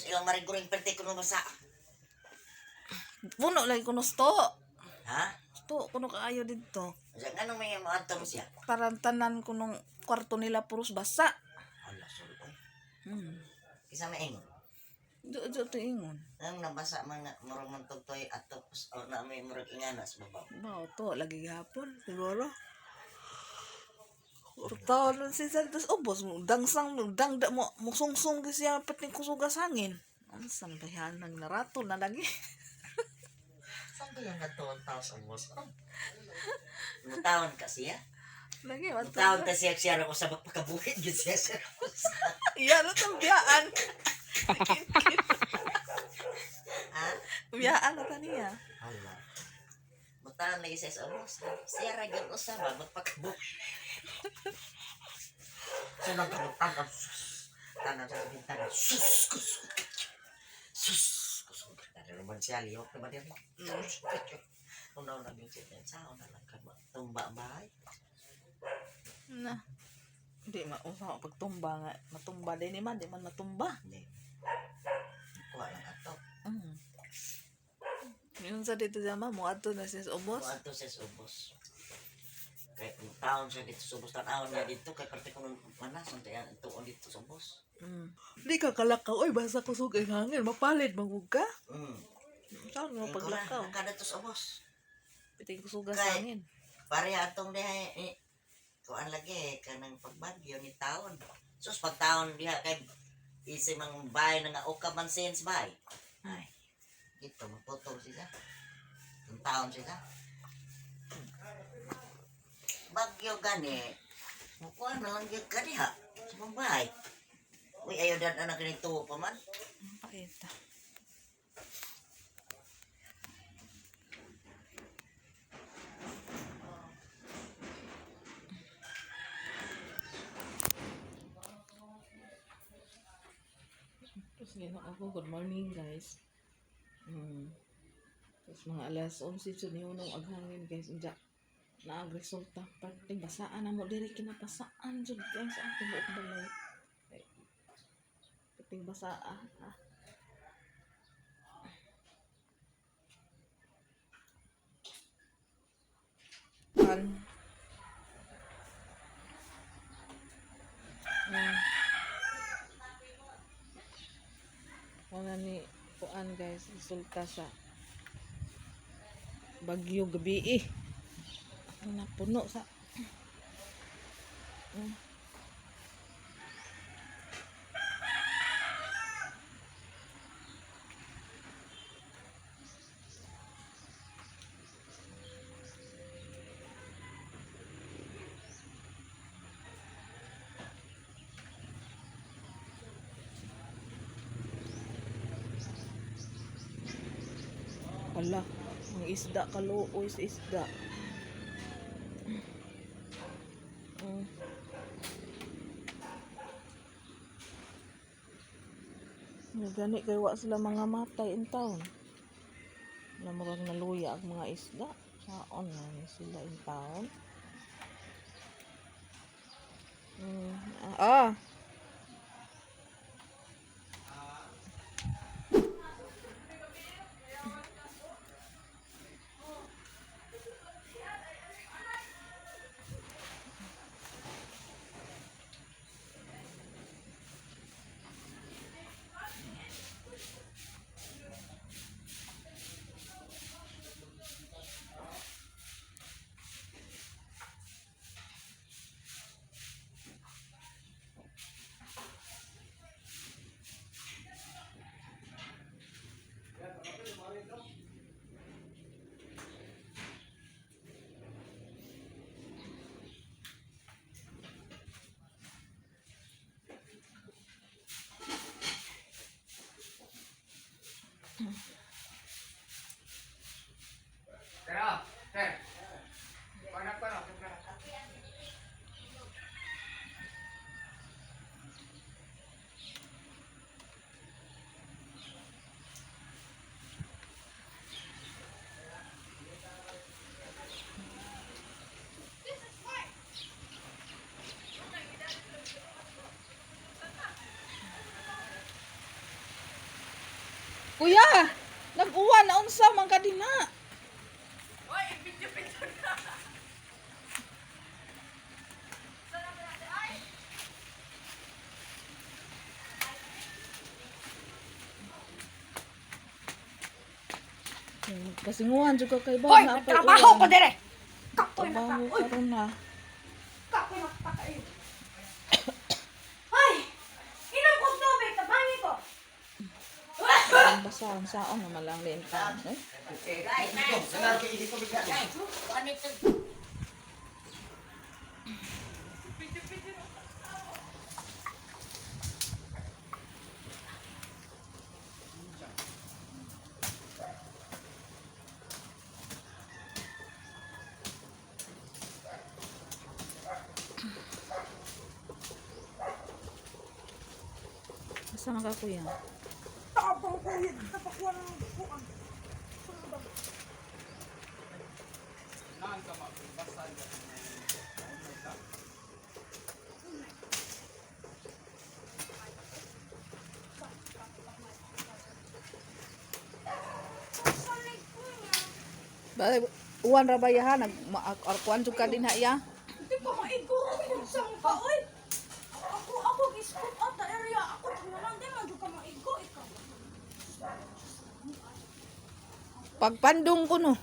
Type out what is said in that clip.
Tapos ilang mariguring perte ko basa. Puno lagi kuno sto. Ha? Sto kuno kaayo dito. Diyan nga may mga atom siya. Tarantanan kunong kwarto nila puros basa. Ala, sorry ko. Hmm. Isa maing. Jo to ingon. Ang nabasa mga murag man tugtoy atop o na may murag inganas babaw. Bao to lagi gapon siguro. Urtaon si Santos ubos mo dangsang dangda mo musungsong siya pati kusugas hangin. Ansan bayanan na rato na lagi. Saan ba yan natuon tao sa boss? Mutawon ka siya? Lagi Mutawon ka siya ako sa pagkabuhit yun siya. iya no tambiyaan. Ha? Biyaan na taniya. Hala. Mutawon lagi siya sa boss. Siya ragyan usaba magpakabuhit. So nagkaroon tanang sa bintana. Sus! Naman siya, liyok naman yan. Kung daw naging siya, sao na lang ka ba? Tumba bahay? Na. Hindi mausaw pagtumba nga. Matumba din naman, di man matumba. Hindi. Kuha lang ato. Yun sa dito sama mo, ato na siya sa ubos. Kuha ato siya sa ubos. Kaya kung taon siya dito sa ubos, tanawon niya dito, kaya parte ko nung manas, ang tayan, tuon dito sa ubos. Di ka kalakaw, oy, basta kusog ang hangin, mapalid, magug ka. Saan mo Yung paglakaw? Ang kada to sa ubos. Piting kusugas hangin. Pare atong diha, kuhaan lagi, kanang pagbagyo ni taon. Sus, pag taon diha, kay isi mang bahay na nga ukaman since bahay. Ay, dito, maputol sila. Yung taon sila. Bagyo gani, mukuha na lang yung kaniha sa mga bahay. Uy, ayaw dan anak ganito pa man. Paita. Tapos ngayon ako, good morning guys. Tapos mga alas 11 so niyunong aghangin guys. Diyan, naagresulta. Pati basaan na mo, diri kinapasaan. So guys, ang tibuok balay. Pati basaan. Wala ni kuan guys, resulta sa bagyo gabi napuno sa Ala, ang isda kaluoy sa isda. Gani kay wa sila mga matay in town. Namurag naluya ang mga isda. Saon na ni sila in town. Kuya, nag-uwan na unsa man ka din na. Kasinguhan juga kay ba Hoy, na apay nagtrabaho ko uwan. dire. Kapoy na Trabaho ka. Uy, karon na. kapoy na ka kayo. Hoy! Inom kong tubig, tabangi ko. Ang basa ang saon na malang din ta. Eh? Ano ito? Asa man ka kuya? Tabang ko yun. Tapakuha ng bukuan. Ba uwan ra ba ya nag kuan jud ka din ha ya? Hindi ko maigo. Pinugsang ka, oy. Ako, giskot out the area. Ako, tinalang din, man ka maigo. Ikaw. Pagpandong ko no.